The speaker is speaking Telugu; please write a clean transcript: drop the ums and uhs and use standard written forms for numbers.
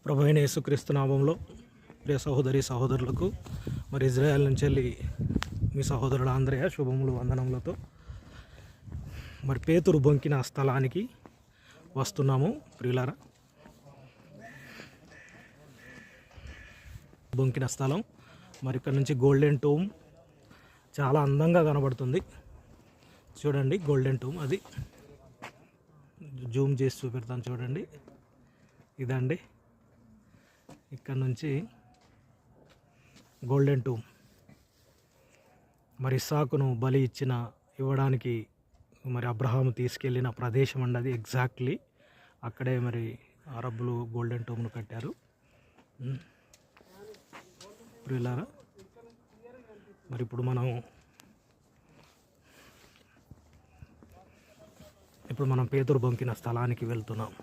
ప్రభువైన యేసుక్రీస్తు నామంలో ప్రియ సహోదరి సహోదరులకు మరి ఇజ్రాయెల్ నుంచి వెళ్ళి మీ సహోదరుడు ఆంధ్రయ శుభములు వందనములతో మరి పేతురు బొంకిన స్థలానికి వస్తున్నాము. ప్రియులారా, బొంకిన స్థలం మరి ఇక్కడ నుంచి గోల్డెన్ టూమ్ చాలా అందంగా కనబడుతుంది. చూడండి, గోల్డెన్ టూమ్ అది జూమ్ చేసి చూపెడతాను. చూడండి, ఇదండి ఇక్కడ నుంచి గోల్డెన్ టూమ్. మరి ఇస్సాకును బలి ఇవ్వడానికి మరి అబ్రహాము తీసుకెళ్ళిన ప్రదేశం అండి అది. ఎగ్జాక్ట్లీ అక్కడే మరి అరబ్బులు గోల్డెన్ టూమ్ను కట్టారు. ప్రియులారా, మరి ఇప్పుడు మనం పేతురు బొంకిన స్థలానికి వెళ్తున్నాం.